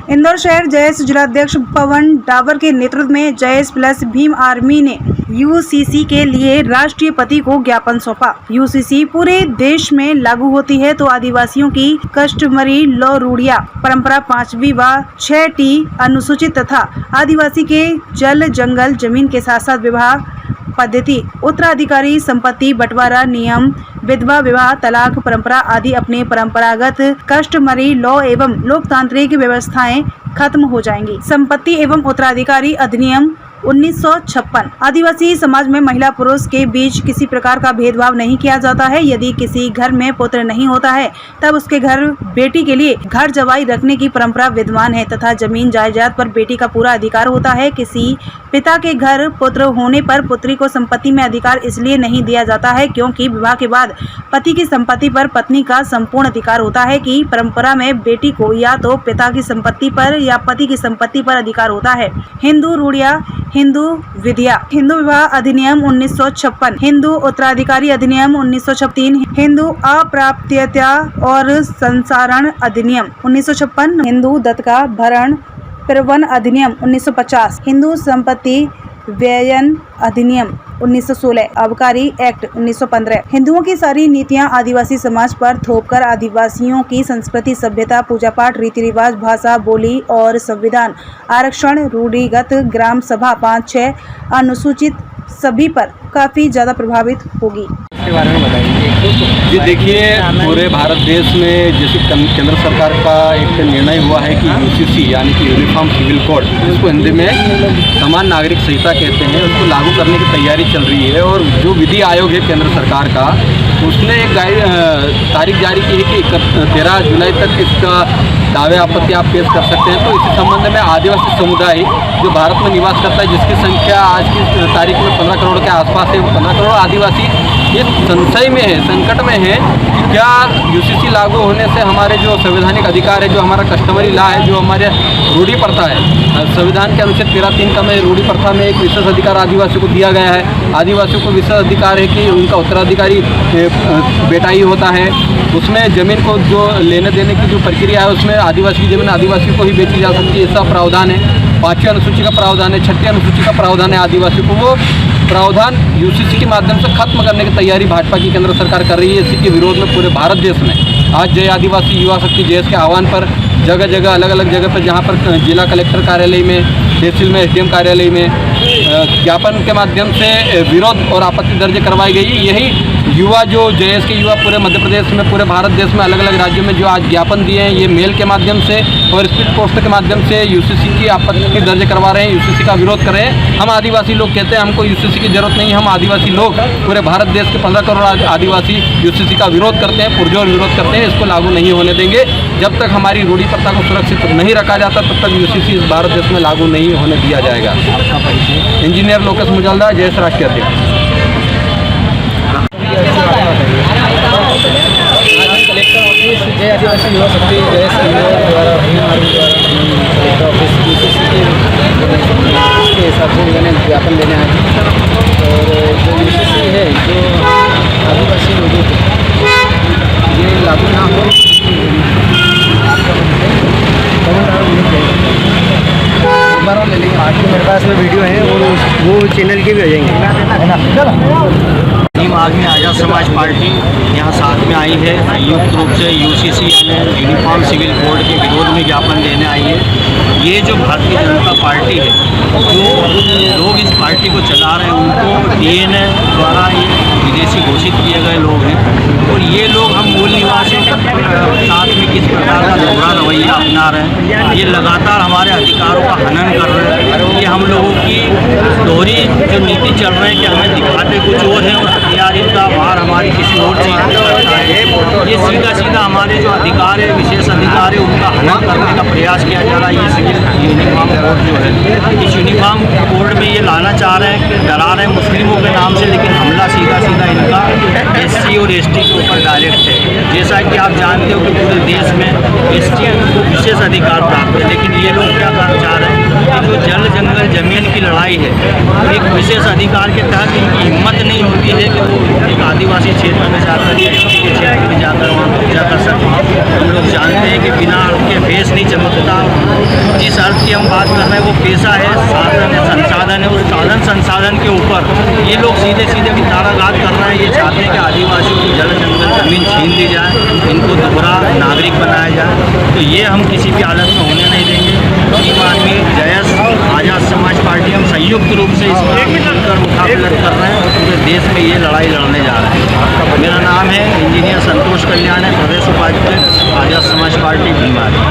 इंदौर शहर जयेश जिलाध्यक्ष पवन डावर के नेतृत्व में जयेश प्लस भीम आर्मी ने यूसीसी के लिए राष्ट्रपति को ज्ञापन सौंपा। यूसीसी पूरे देश में लागू होती है तो आदिवासियों की कस्टमरी लॉ रूढ़िया परंपरा 5वीं व 6टी अनुसूचित तथा आदिवासी के जल जंगल जमीन के साथ साथ विवाह पद्धति, उत्तराधिकारी संपत्ति बंटवारा नियम, विधवा विवाह, तलाक, परंपरा आदि अपने परंपरागत कस्टमरी लॉ एवं लोकतांत्रिक व्यवस्थाएं खत्म हो जाएंगी। संपत्ति एवं उत्तराधिकारी अधिनियम 1956 आदिवासी समाज में महिला पुरुष के बीच किसी प्रकार का भेदभाव नहीं किया जाता है। यदि किसी घर में पुत्र नहीं होता है तब उसके घर बेटी के लिए घर जवाई रखने की परंपरा विद्यमान है तथा जमीन जायदाद पर बेटी का पूरा अधिकार होता है। किसी पिता के घर पुत्र होने पर पुत्री को संपत्ति में अधिकार इसलिए नहीं दिया जाता है क्योंकि विवाह के बाद पति की संपत्ति पर पत्नी का संपूर्ण अधिकार होता है कि परंपरा में बेटी को या तो पिता की संपत्ति पर या पति की संपत्ति पर अधिकार होता है। हिंदू रूढ़िया, हिंदू विधिया, हिंदू विवाह अधिनियम 1956, हिंदू उत्तराधिकारी अधिनियम 1936, हिंदू अप्राप्यता और संसारण अधिनियम 1956, हिंदू दत्तका भरण प्रवन अधिनियम 1950, हिंदू संपत्ति व्ययन अधिनियम 1916, आबकारी एक्ट 1915। हिंदुओं की सारी नीतियां आदिवासी समाज पर थोपकर आदिवासियों की संस्कृति, सभ्यता, पूजा पाठ, रीति रिवाज, भाषा, बोली और संविधान, आरक्षण, रूढ़िगत ग्राम सभा 5-6 अनुसूचित सभी पर काफी ज्यादा प्रभावित होगी। इसके बारे में बताइए। जी देखिए, पूरे भारत देश में जैसे केंद्र सरकार का एक निर्णय हुआ है कि यूसीसी यानी कि यूनिफॉर्म सिविल कोड, जिसको हिंदी में समान नागरिक संहिता कहते हैं, उसको लागू करने की तैयारी चल रही है। और जो विधि आयोग है केंद्र सरकार का, उसने एक तारीख जारी की है कि 13 जुलाई तक इसका दावे आपत्ति आप पेश कर सकते हैं। तो इसी संबंध में आदिवासी समुदाय जो भारत में निवास करता है, जिसकी संख्या आज की तारीख में 15 करोड़ के आसपास है, 15 करोड़ आदिवासी ये संशय में है, संकट में है कि क्या यूसीसी लागू होने से हमारे जो संवैधानिक अधिकार है, जो हमारा कस्टमरी लॉ है, जो हमारे रूढ़ी प्रथा है, संविधान के अनुच्छेद 13(3) का में रूढ़ी प्रथा में एक विशेष अधिकार आदिवासियों को दिया गया है। आदिवासियों को विशेष अधिकार है कि उनका उत्तराधिकारी बेटा ही होता है। उसमें ज़मीन को जो लेने देने की जो प्रक्रिया है, उसमें आदिवासी की ज़मीन आदिवासियों को ही बेची जा सकती है, ऐसा प्रावधान है। 5वीं अनुसूची का प्रावधान है, 6ठी अनुसूची का प्रावधान है। आदिवासियों को वो प्रावधान यूसीसी के माध्यम से खत्म करने की तैयारी भाजपा की केंद्र सरकार कर रही है। इसी के विरोध में पूरे भारत देश में आज जय आदिवासी युवा शक्ति जयेश के आह्वान पर जगह जगह अलग अलग जगह पर, जहाँ पर जिला कलेक्टर कार्यालय में, तहसील में, एसडीएम कार्यालय में ज्ञापन के माध्यम से विरोध और आपत्ति दर्ज करवाई गई है। यही युवा जो जयेश के युवा पूरे मध्य प्रदेश में, पूरे भारत देश में अलग अलग राज्यों में जो आज ज्ञापन दिए हैं, ये मेल के माध्यम से और स्पीड पोस्ट के माध्यम से यूसीसी की आपत्ति दर्ज करवा रहे हैं, यूसीसी का विरोध कर रहे हैं। हम आदिवासी लोग कहते हैं हमको यूसीसी की जरूरत नहीं। हम आदिवासी लोग पूरे भारत देश के 15 करोड़ आदिवासी यूसीसी का विरोध करते हैं, पुरजोर विरोध करते हैं। इसको लागू नहीं होने देंगे। जब तक हमारी रूढ़ी प्रथा को सुरक्षित नहीं रखा जाता, तब तक यूसीसी इस भारत देश में लागू नहीं होने दिया जाएगा। इंजीनियर लोकेश मुजल्दा, जयेश राष्ट्रीय अध्यक्ष। कलेक्टर ऑफिस जय आदिवासी युवा शक्ति जयेश द्वारा भीम आर्मी द्वारा कलेक्टर ऑफिस यूसीसी के हिसाब से मैंने ज्ञापन देने आए हैं। और जो यूसीसी है, जो आदिवासी लोगों को ये लागू ना हो, बार ले लेंगे। आज तो मेरे पास में वीडियो है और वो चैनल के भी हो जाएंगे, है ना। भीम आर्मी आज़ाद समाज पार्टी यहाँ साथ में आई है। संयुक्त रूप से यूसीसी यानी यूनिफॉर्म सिविल कोड के विरोध में ज्ञापन देने आई है। ये जो भारतीय जनता पार्टी है, जो लोग इस पार्टी को चला रहे हैं, उनको डीएनए द्वारा ये विदेशी घोषित किए गए लोग हैं। और ये लोग हम मूल निवासियों के साथ में किस प्रकार का दोहरा रवैया अपना रहे हैं, ये लगातार हमारे अधिकारों का हनन कर रहे हैं। ये हम लोगों की दोहरी जो नीति चल रही है कि हमें दिखाते कुछ और है और हथियार इनका बाहर हमारी किसी और चीज़ करता है। ये सीधा सीधा हमारे जो अधिकार है, विशेष अधिकार है, उनका हनन करने का प्रयास किया जा रहा है। ये सिविल यूनिफॉर्म कोड जो है, इस यूनिफॉर्म कोड में ये लाना चाह रहे हैं कि डरा रहे हैं मुस्लिमों के नाम से, लेकिन हमला सीधा सीधा इनका एससी और एसटी के ऊपर डायरेक्ट है। जैसा कि आप जानते हो कि पूरे देश में एसटी को विशेष अधिकार प्राप्त है, लेकिन ये लोग क्या करना चाह रहे हैं कि जो जल जंगल जमीन की लड़ाई है, एक विशेष अधिकार के तहत इनकी हिम्मत नहीं होती है कि वो एक आदिवासी क्षेत्र में जाकर या एसटी के क्षेत्र में जाकर वहाँ कब्जा कर सकें। हम लोग जानते हैं कि बिना उनके बेस नहीं चमकता। जिस अर्थ की हम बात कर रहे हैं वो पेशा है, साधन है, संसाधन है। उस साधन संसाधन के ऊपर ये लोग सीधे सीधे नाराघात कर रहे हैं। ये चाहते हैं कि आदिवासियों की जल जंगल ज़मीन छीन ली जाए, इनको दोहरा नागरिक बनाया जाए। तो ये हम किसी भी हालत में होने नहीं देंगे। भीम आर्मी, जयस, आज़ाद समाज पार्टी, हम संयुक्त रूप से इस पर मिलकर मुकाबला कर रहे हैं और पूरे देश में ये लड़ाई लड़ने जा रहे हैं। मेरा नाम है इंजीनियर संतोष कल्याण है, प्रदेश उपाध्यक्ष आज़ाद समाज पार्टी भीम आर्मी।